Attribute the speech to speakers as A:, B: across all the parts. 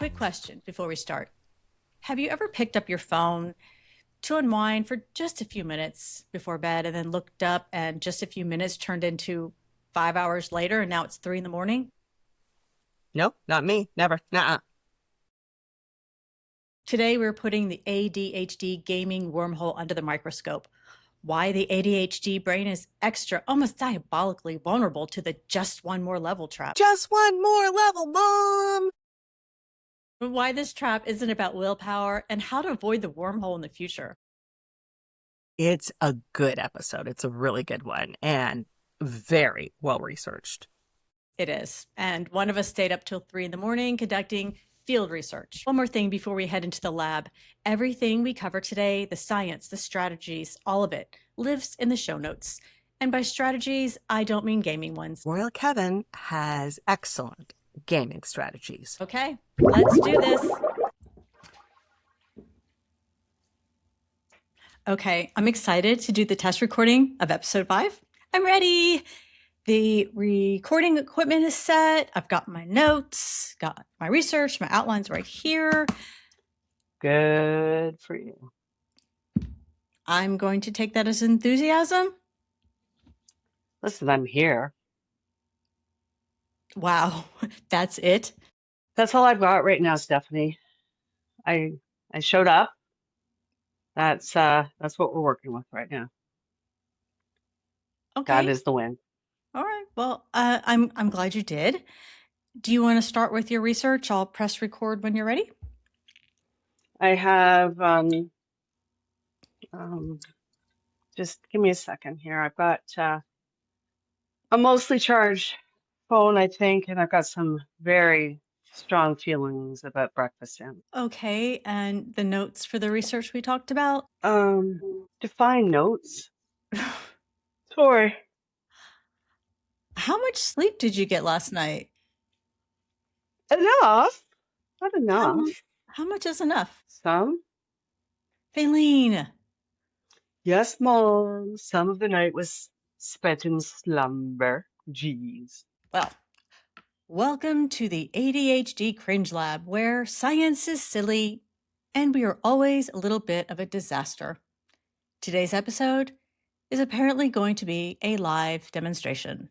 A: quick question before we start. Have you ever picked up your phone to unwind for just a few minutes before bed and then looked up and just a few minutes turned into 5 hours later and now it's 3 in the morning?
B: Nope, not me. Never. Nuh-uh.
A: Today we're putting the ADHD gaming wormhole under the microscope. Why the ADHD brain is extra, almost diabolically vulnerable to the just one more level trap.
B: Just one more level, Mom!
A: Why this trap isn't about willpower and how to avoid the wormhole in the future.
B: It's a good episode. It's a really good one and very well researched.
A: It is. And one of us stayed up till 3 in the morning conducting field research. One more thing before we head into the lab. Everything we cover today, the science, the strategies, all of it, lives in the show notes. And by strategies, I don't mean gaming ones.
B: Royal Kevin has excellent gaming strategies.
A: Okay, let's do this. Okay, I'm excited to do the test recording of episode 5. I'm ready. The recording equipment is set. I've got my notes, got my research, my outlines right here.
C: Good for you.
A: I'm going to take that as enthusiasm.
C: Listen, I'm here.
A: Wow, that's it?
C: That's all I've got right now, Stephanie. I showed up. That's what we're working with right now.
A: Okay.
C: That is the win.
A: All right. Well, I'm glad you did. Do you want to start with your research? I'll press record when you're ready.
C: I have just give me a second here. I've got a mostly charged phone, I think, and I've got some very strong feelings about breakfast sandwich.
A: Okay, and the notes for the research we talked about?
C: Define notes. Sorry.
A: How much sleep did you get last night?
C: Enough. Not enough.
A: How much is enough?
C: Some.
A: Faelyne.
C: Yes, Mom. Some of the night was spent in slumber. Jeez.
A: Well, welcome to the ADHD Cringe Lab, where science is silly and we are always a little bit of a disaster. Today's episode is apparently going to be a live demonstration.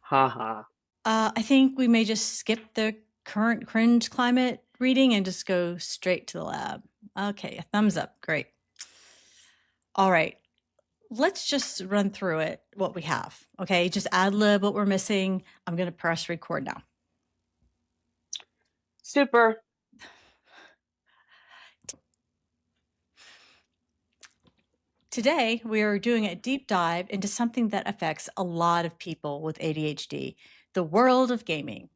C: Haha.
A: I think we may just skip the current cringe climate reading and just go straight to the lab. Okay, a thumbs up. Great. All right. Let's just run through it, what we have. Okay, just ad lib what we're missing. I'm going to press record now.
C: Super.
A: Today, we are doing a deep dive into something that affects a lot of people with ADHD, the world of gaming,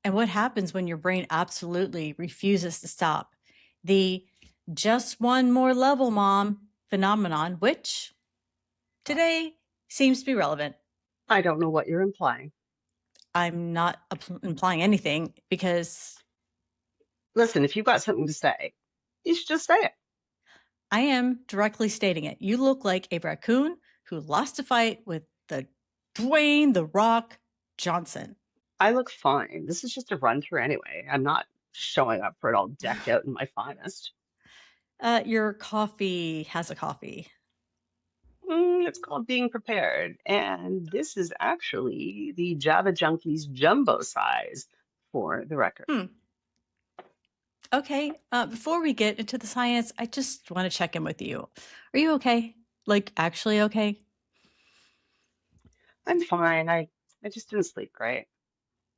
A: and what happens when your brain absolutely refuses to stop. The just one more level, Mom phenomenon, which today seems to be relevant.
C: I don't know what you're implying.
A: I'm not implying anything because...
C: Listen, if you've got something to say, you should just say it.
A: I am directly stating it. You look like a raccoon who lost a fight with the Dwayne "The Rock" Johnson.
C: I look fine. This is just a run through anyway. I'm not showing up for it all decked out in my finest.
A: Your coffee has a coffee.
C: It's called being prepared. And this is actually the Java Junkies jumbo size for the record.
A: Okay, before we get into the science, I just want to check in with you. Are you okay? Like, actually okay?
C: I'm fine. I just didn't sleep great.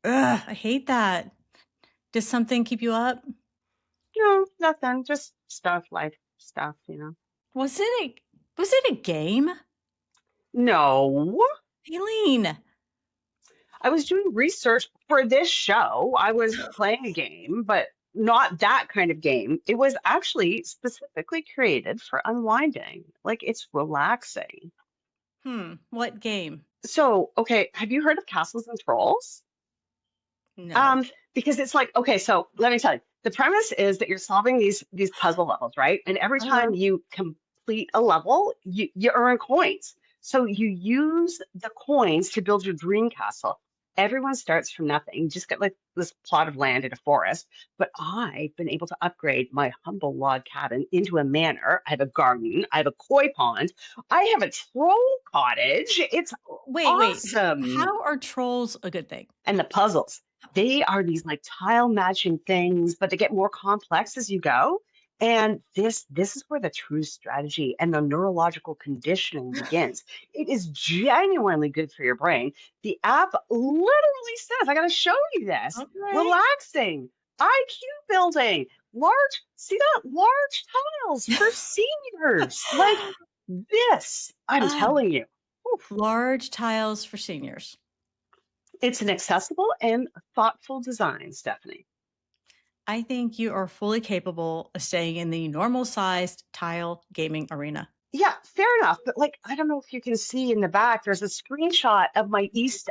A: Ugh, I hate that. Does something keep you up?
C: No, nothing. Just stuff, life stuff, you know.
A: Was it a game?
C: No.
A: Faelyne.
C: I was doing research for this show. I was playing a game, but not that kind of game. It was actually specifically created for unwinding. Like, it's relaxing.
A: What game?
C: So, okay, have you heard of Castles and Trolls?
A: No.
C: Because it's like, okay, so let me tell you. The premise is that you're solving these puzzle levels, right? And every time you complete a level, you earn coins. So you use the coins to build your dream castle. Everyone starts from nothing. You just get like this plot of land in a forest. But I've been able to upgrade my humble log cabin into a manor. I have a garden. I have a koi pond. I have a troll cottage. It's
A: Wait.
C: awesome.
A: How are trolls a good thing?
C: And the puzzles, they are these like tile matching things, but they get more complex as you go. And this is where the true strategy and the neurological conditioning begins. It is genuinely good for your brain. The app literally says, I got to show you this.
A: Okay.
C: Relaxing, IQ building, large, see that? Large tiles for seniors. Like this, I'm
A: Ah,
C: telling you.
A: large tiles for seniors.
C: It's an accessible and thoughtful design, Stephanie.
A: I think you are fully capable of staying in the normal sized tile gaming arena.
C: Yeah, fair enough. But like, I don't know if you can see in the back, there's a screenshot of my east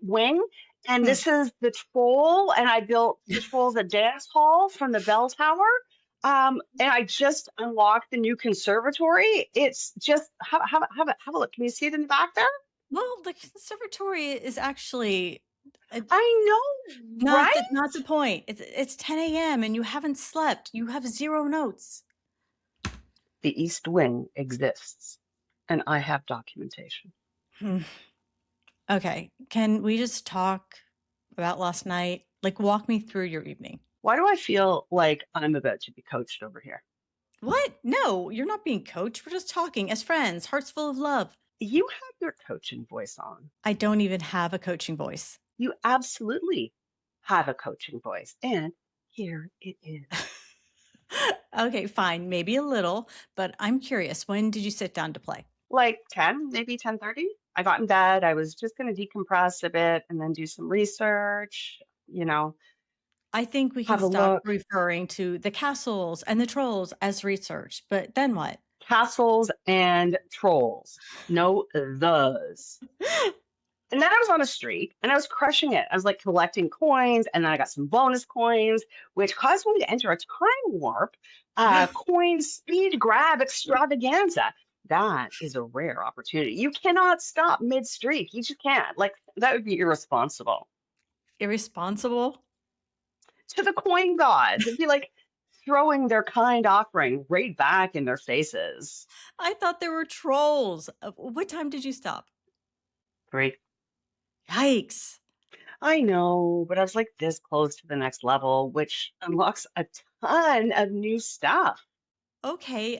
C: wing, and
A: Hmm.
C: this is the troll, and I built the trolls a dance hall from the bell tower. And I just unlocked the new conservatory. It's just have a look. Can you see it in the back there?
A: Well, the conservatory is actually
C: I know,
A: not
C: right?
A: the point. It's 10 a.m. and you haven't slept. You have zero notes.
C: The east wing exists, and I have documentation.
A: Hmm. Okay, can we just talk about last night? Like, walk me through your evening.
C: Why do I feel like I'm about to be coached over here?
A: What? No, you're not being coached. We're just talking as friends, hearts full of love.
C: You have your coaching voice on.
A: I don't even have a coaching voice.
C: You absolutely have a coaching voice. And here it is.
A: Okay, fine, maybe a little, but I'm curious. When did you sit down to play?
C: Like 10, maybe 10:30. I got in bed. I was just going to decompress a bit and then do some research, you know,
A: I think we can
C: have a
A: stop
C: look.
A: referring to the castles and the trolls as research, but then what?
C: Castles and trolls. No, those. And then I was on a streak and I was crushing it. I was like collecting coins, and then I got some bonus coins, which caused me to enter a time warp, coin speed grab extravaganza. That is a rare opportunity. You cannot stop mid streak. You just can't. Like, that would be irresponsible.
A: Irresponsible?
C: To the coin gods, it'd be like throwing their kind offering right back in their faces.
A: I thought there were trolls. What time did you stop?
C: Great.
A: Yikes.
C: I know, but I was like this close to the next level, which unlocks a ton of new stuff.
A: Okay,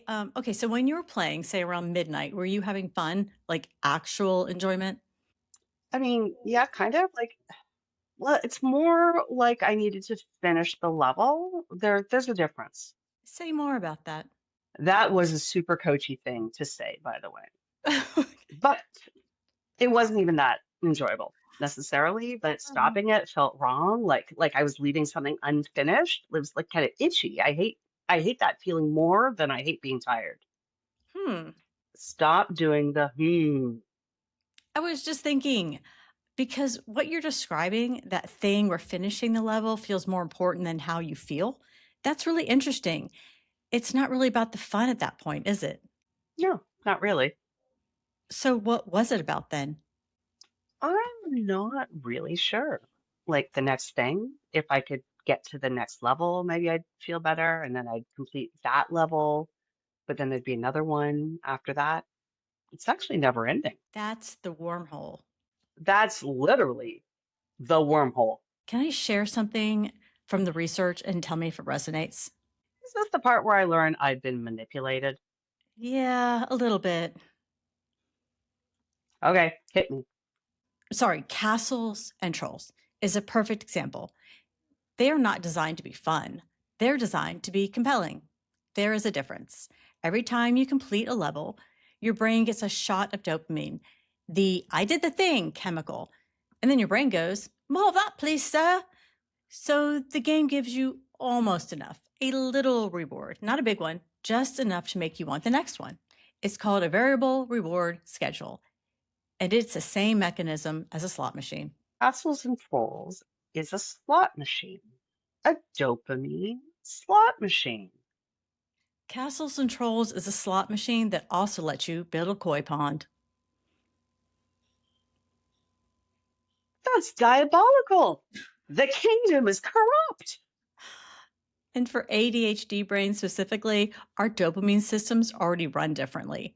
A: so when you were playing, say around midnight, were you having fun? Like actual enjoyment?
C: I mean, yeah, kind of like, well, it's more like I needed to finish the level. There's a difference.
A: Say more about that.
C: That was a super coachy thing to say, by the way. But it wasn't even that enjoyable necessarily, but stopping it felt wrong. Like I was leaving something unfinished. It was like kind of itchy. I hate that feeling more than I hate being tired.
A: Hmm.
C: Stop doing the hmm.
A: I was just thinking, because what you're describing, that thing where finishing the level feels more important than how you feel, that's really interesting. It's not really about the fun at that point, is it?
C: No, not really.
A: So what was it about then?
C: I'm not really sure. Like the next thing, if I could get to the next level, maybe I'd feel better, and then I'd complete that level, but then there'd be another one after that. It's actually never ending.
A: That's the wormhole.
C: That's literally the wormhole.
A: Can I share something from the research and tell me if it resonates?
C: Is this the part where I learn I've been manipulated?
A: Yeah, a little bit.
C: Okay, hit me.
A: Sorry, castles and trolls is a perfect example. They are not designed to be fun. They're designed to be compelling. There is a difference. Every time you complete a level, your brain gets a shot of dopamine, the I did the thing chemical. And then your brain goes, more of that, please, sir. So the game gives you almost enough, a little reward, not a big one, just enough to make you want the next one. It's called a variable reward schedule, and it's the same mechanism as a slot machine.
C: Castles and Trolls is a slot machine, a dopamine slot machine.
A: Castles and Trolls is a slot machine that also lets you build a koi pond.
C: That's diabolical. The kingdom is corrupt.
A: And for ADHD brains specifically, our dopamine systems already run differently.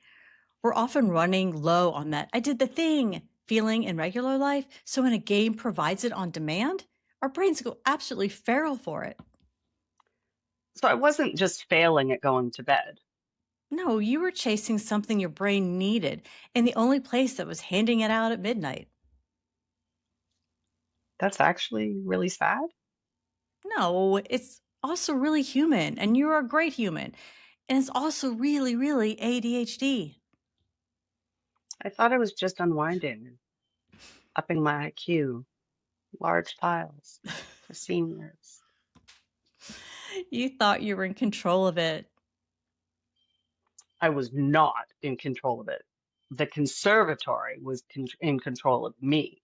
A: We're often running low on that I did the thing feeling in regular life. So when a game provides it on demand, our brains go absolutely feral for it.
C: So I wasn't just failing at going to bed.
A: No, you were chasing something your brain needed in the only place that was handing it out at midnight.
C: That's actually really sad.
A: No, it's also really human, and you're a great human. And it's also really, really ADHD.
C: I thought I was just unwinding and upping my IQ, large tiles for seniors.
A: You thought you were in control of it.
C: I was not in control of it. The conservatory was in control of me.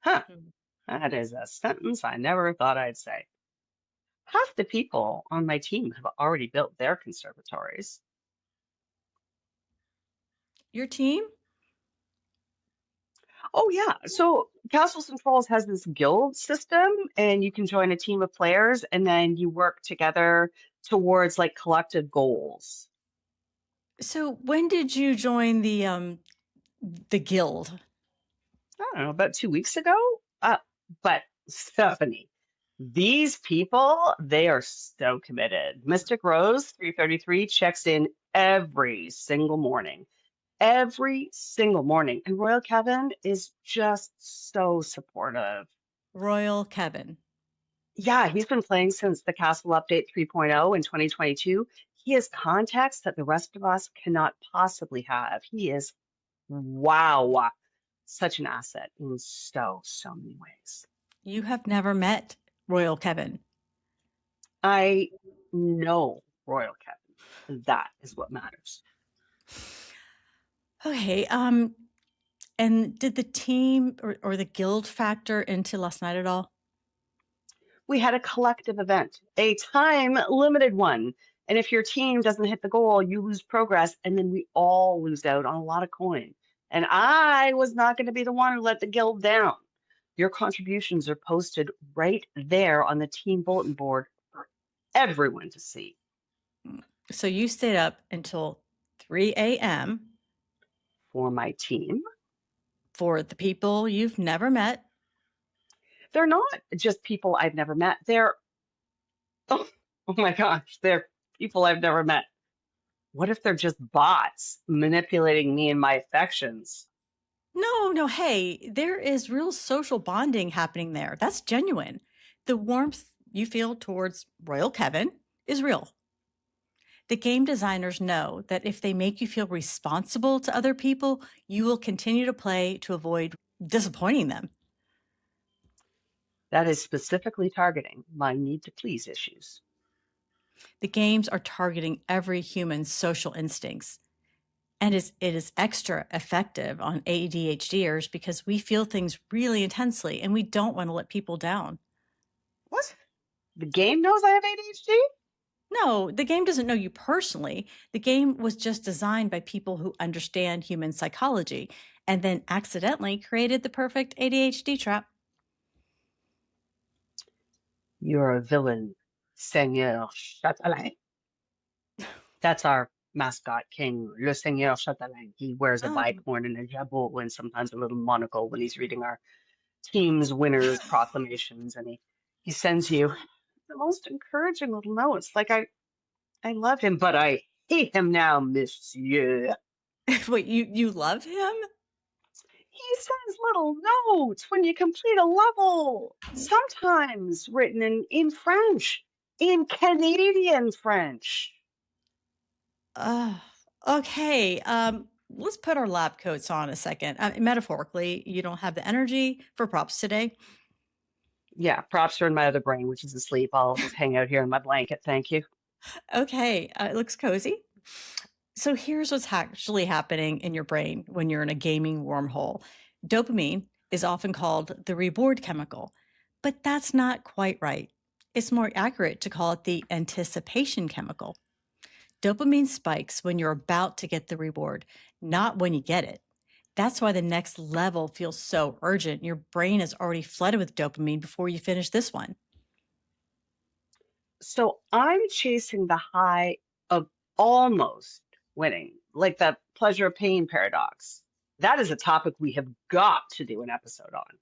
C: Huh,
A: Mm.
C: that is a sentence I never thought I'd say. Half the people on my team have already built their conservatories.
A: Your team?
C: Oh yeah, so Castles and Trolls has this guild system, and you can join a team of players, and then you work together towards like collective goals.
A: So when did you join the guild?
C: I don't know, about 2 weeks ago. But Stephanie, these people, they are so committed. Mystic Rose 333 checks in every single morning. And Royal Kevin is just so supportive.
A: Royal Kevin.
C: Yeah, he's been playing since the Castle Update 3.0 in 2022. He has contacts that the rest of us cannot possibly have. He is, wow, such an asset in so many ways.
A: You have never met Royal Kevin.
C: I know Royal Kevin. That is what matters.
A: Okay. And did the team or the guild factor into last night at all?
C: We had a collective event, a time limited one. And if your team doesn't hit the goal, you lose progress, and then we all lose out on a lot of coin. And I was not going to be the one who let the guild down. Your contributions are posted right there on the team bulletin board for everyone to see.
A: So you stayed up until 3 a.m.
C: For my team,
A: for the people you've never met.
C: they're not just people I've never met. Oh, oh my gosh, they're people I've never met. What if they're just bots manipulating me and my affections?
A: No, hey, there is real social bonding happening there. That's genuine. The warmth you feel towards Royal Kevin is real. The game designers know that if they make you feel responsible to other people, you will continue to play to avoid disappointing them.
C: That is specifically targeting my need to please issues.
A: The games are targeting every human's social instincts. And it is extra effective on ADHDers because we feel things really intensely and we don't want to let people down.
C: What? The game knows I have ADHD?
A: No, the game doesn't know you personally. The game was just designed by people who understand human psychology and then accidentally created the perfect ADHD trap.
C: You're a villain, Seigneur Châtelain. That's our mascot king, Le Seigneur Châtelain. He wears a
A: Oh,
C: bicorn and a jabot and sometimes a little monocle when he's reading our team's winners' proclamations. And he sends you the most encouraging little notes. Like, I love him, but I hate him now, monsieur.
A: wait, you love him?
C: He sends little notes when you complete a level, sometimes written in French, in Canadian French.
A: Okay. Let's put our lab coats on a second. Metaphorically, you don't have the energy for props today.
C: Yeah, props are in my other brain, which is asleep. I'll just hang out here in my blanket. Thank you.
A: Okay, it looks cozy. So here's what's actually happening in your brain when you're in a gaming wormhole. Dopamine is often called the reward chemical, but that's not quite right. It's more accurate to call it the anticipation chemical. Dopamine spikes when you're about to get the reward, not when you get it. That's why the next level feels so urgent. Your brain is already flooded with dopamine before you finish this one.
C: So I'm chasing the high of almost winning, like the pleasure pain paradox. That is a topic we have got to do an episode on.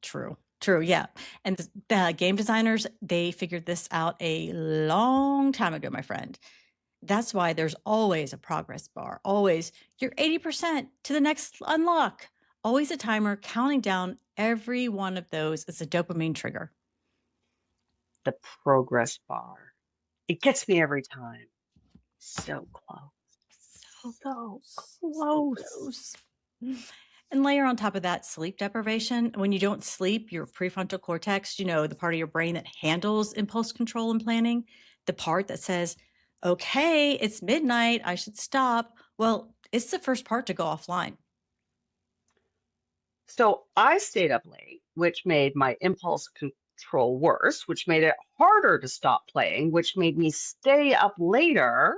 A: True. True. Yeah. And the game designers, they figured this out a long time ago, my friend. That's why there's always a progress bar. Always, you're 80% to the next unlock. Always a timer counting down every one of those is a dopamine trigger.
C: The progress bar. It gets me every time. So close.
A: So
C: So
A: close. So
C: close.
A: close. And layer on top of that sleep deprivation. When you don't sleep, your prefrontal cortex, the part of your brain that handles impulse control and planning, the part that says, okay, it's midnight, I should stop. Well, it's the first part to go offline.
C: So I stayed up late, which made my impulse control worse, which made it harder to stop playing, which made me stay up later.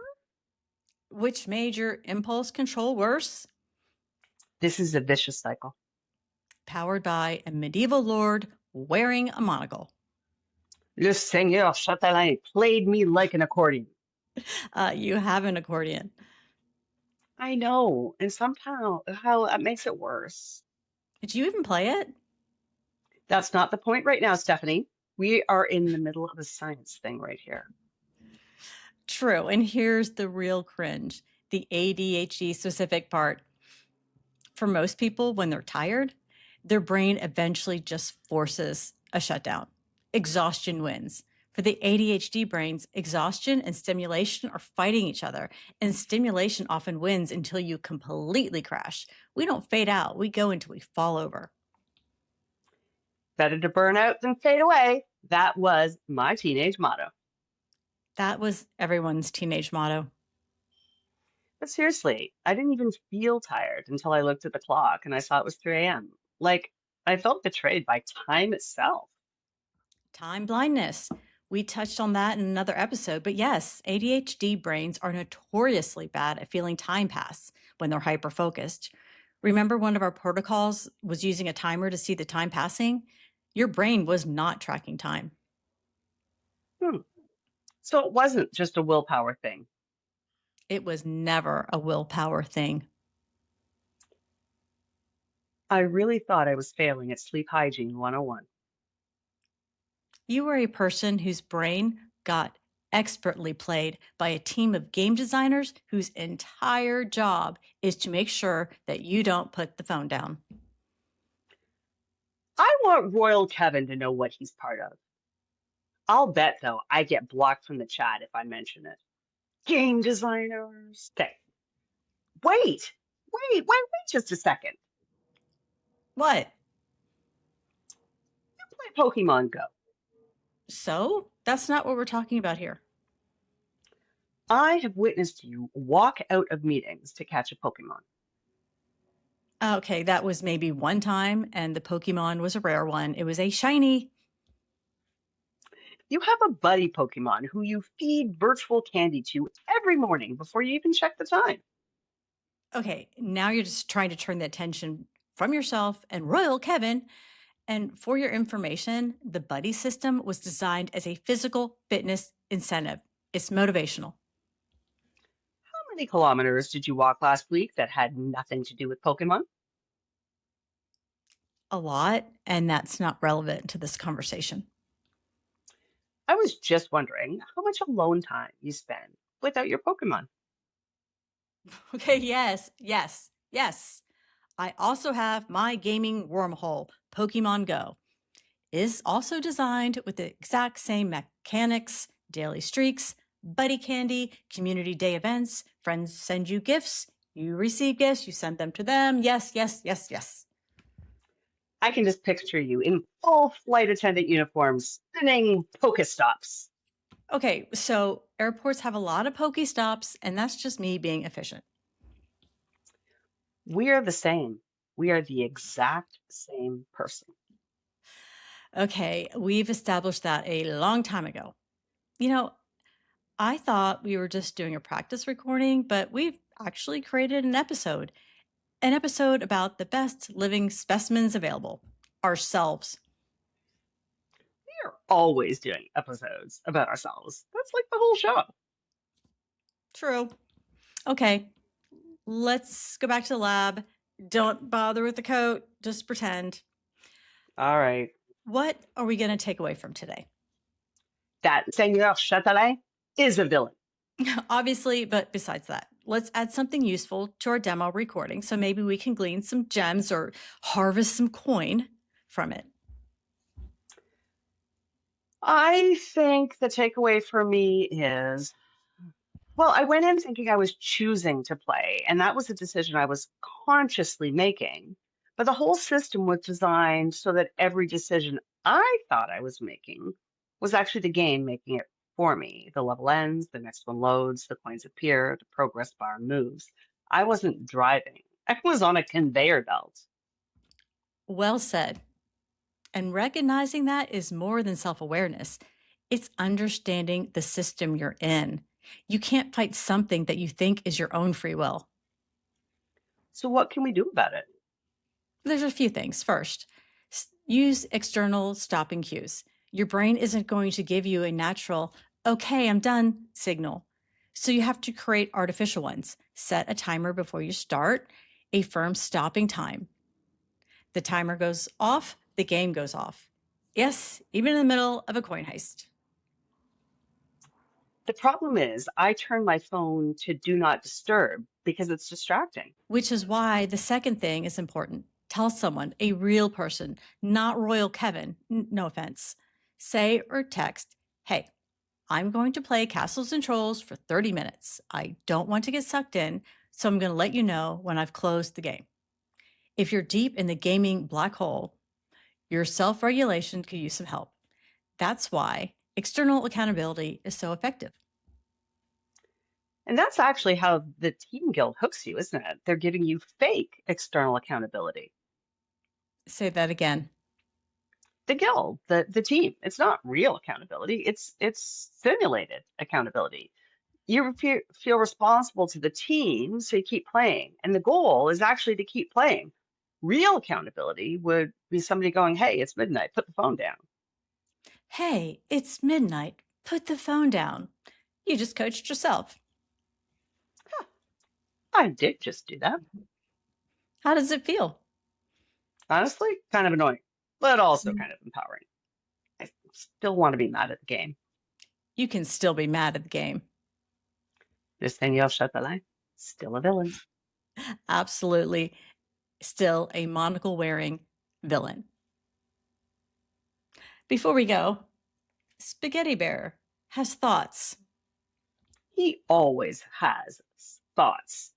A: Which made your impulse control worse,
C: This is a vicious cycle.
A: powered by a medieval lord wearing a monocle.
C: Le Seigneur Châtelain played me like an accordion.
A: You have an accordion.
C: I know, and somehow how that makes it worse.
A: Did you even play it?
C: That's not the point right now, Stephanie. We are in the middle of a science thing right here.
A: True. And here's the real cringe, the ADHD specific part. For most people, when they're tired, their brain eventually just forces a shutdown. Exhaustion wins. For the ADHD brains, exhaustion and stimulation are fighting each other, and stimulation often wins until you completely crash. We don't fade out, we go until we fall over.
C: Better to burn out than fade away. That was my teenage motto.
A: That was everyone's teenage motto.
C: But seriously, I didn't even feel tired until I looked at the clock and I saw it was 3 a.m. Like I felt betrayed by time itself.
A: Time blindness. We touched on that in another episode, but yes, ADHD brains are notoriously bad at feeling time pass when they're hyper focused. Remember, one of our protocols was using a timer to see the time passing? Your brain was not tracking time.
C: Hmm. So it wasn't just a willpower thing.
A: It was never a willpower thing.
C: I really thought I was failing at sleep hygiene 101.
A: You were a person whose brain got expertly played by a team of game designers whose entire job is to make sure that you don't put the phone down.
C: I want Royal Kevin to know what he's part of. I'll bet, though, I get blocked from the chat if I mention it. Game designers. Okay. Wait just a second.
A: What?
C: You play Pokemon Go.
A: So that's not what we're talking about here.
C: I have witnessed you walk out of meetings to catch a Pokemon.
A: Okay, that was maybe one time, and the Pokemon was a rare one. It was a shiny.
C: You have a buddy Pokemon who you feed virtual candy to every morning before you even check the time.
A: Okay, now you're just trying to turn the attention from yourself and Royal Kevin. And for your information, the buddy system was designed as a physical fitness incentive. It's motivational.
C: How many kilometers did you walk last week that had nothing to do with Pokemon?
A: A lot, and that's not relevant to this conversation.
C: I was just wondering how much alone time you spend without your Pokemon.
A: Okay, yes. I also have my gaming wormhole, Pokemon Go. It is also designed with the exact same mechanics, daily streaks, buddy candy, community day events, friends send you gifts, you receive gifts, you send them to them. Yes.
C: I can just picture you in full flight attendant uniforms spinning Pokestops.
A: Okay, so airports have a lot of Pokestops, and that's just me being efficient.
C: We are the same. We are the exact same person.
A: Okay, we've established that a long time ago. I thought we were just doing a practice recording, but we've actually created an episode. an episode about the best living specimens available, ourselves.
C: We are always doing episodes about ourselves. That's like the whole show.
A: True. Okay, let's go back to the lab. Don't bother with the coat, just pretend.
C: All right.
A: What are we going to take away from today?
C: That Seigneur Châtelain is a villain.
A: Obviously, but besides that, let's add something useful to our demo recording so maybe we can glean some gems or harvest some coin from it.
C: I think the takeaway for me is, well, I went in thinking I was choosing to play, and that was a decision I was consciously making. But the whole system was designed so that every decision I thought I was making was actually the game making it for me. The level ends, the next one loads, the coins appear, the progress bar moves. I wasn't driving, I was on a conveyor belt.
A: Well said. And recognizing that is more than self-awareness. It's understanding the system you're in. You can't fight something that you think is your own free will.
C: So, what can we do about it?
A: There's a few things. First, use external stopping cues. Your brain isn't going to give you a natural, okay, I'm done signal. So you have to create artificial ones. Set a timer before you start, a firm stopping time. The timer goes off, the game goes off. Yes, even in the middle of a coin heist.
C: The problem is, I turn my phone to do not disturb because it's distracting.
A: Which is why the second thing is important. Tell someone, a real person, not Royal Kevin, no offense. Say or text, hey, I'm going to play Castles and Trolls for 30 minutes. I don't want to get sucked in, so I'm going to let you know when I've closed the game. If you're deep in the gaming black hole, your self-regulation could use some help. That's why external accountability is so effective.
C: And that's actually how the Team Guild hooks you, isn't it? They're giving you fake external accountability.
A: Say that again.
C: The guild, the team, it's not real accountability. It's simulated accountability. You feel responsible to the team, so you keep playing. And the goal is actually to keep playing. Real accountability would be somebody going, hey, it's midnight, put the phone down.
A: Hey, it's midnight. Put the phone down. You just coached yourself.
C: Huh, I did just do that.
A: How does it feel?
C: Honestly, kind of annoying, but also kind of empowering. I still want to be mad at the game.
A: You can still be mad at the game.
C: This Seigneur Châtelain, still a villain.
A: Absolutely. Still a monocle wearing villain. Before we go, Spaghetti Bear has thoughts.
C: He always has thoughts.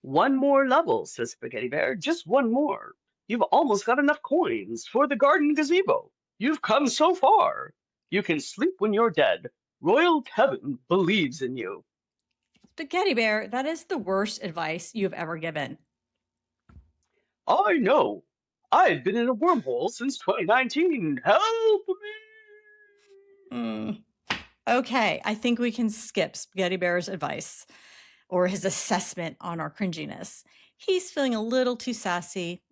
C: One more level, says Spaghetti Bear. Just one more. You've almost got enough coins for the garden gazebo. You've come so far. You can sleep when you're dead. Royal Kevin believes in you.
A: Spaghetti Bear, that is the worst advice you've ever given.
C: I know. I've been in a wormhole since 2019. Help me!
A: Okay, I think we can skip Spaghetti Bear's advice or his assessment on our cringiness. He's feeling a little too sassy,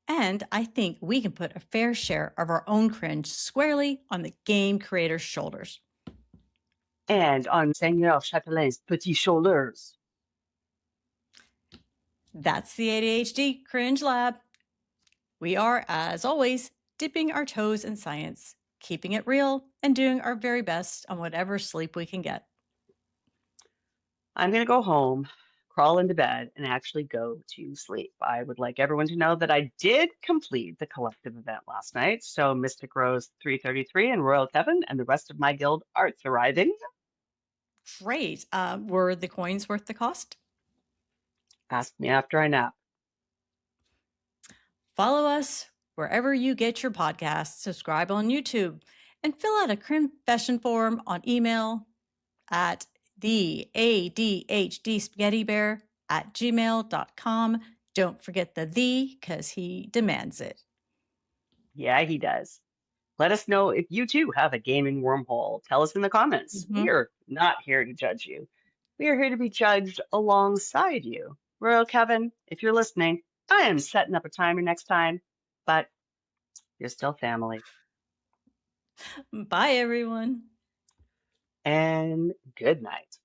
A: and I think we can put a fair share of our own cringe squarely on the game creator's shoulders.
C: And on Seigneur Châtelain's petits shoulders.
A: That's the ADHD Cringe Lab. We are, as always, dipping our toes in science, keeping it real, and doing our very best on whatever sleep we can get.
C: I'm going to go home, crawl into bed, and actually go to sleep. I would like everyone to know that I did complete the collective event last night. So Mystic Rose 333 and Royal Kevin and the rest of my guild are thriving.
A: Great. Were the coins worth the cost?
C: Ask me after I nap.
A: Follow us wherever you get your podcasts, subscribe on YouTube, and fill out a confession form on email at the ADHD Spaghetti Bear at gmail.com. Don't forget the because he demands it.
C: Yeah, he does. Let us know if you too have a gaming wormhole. Tell us in the comments. We are not here to judge you. We are here to be judged alongside you. Royal Kevin, if you're listening, I am setting up a timer next time, but you're still family.
A: Bye, everyone.
C: And good night.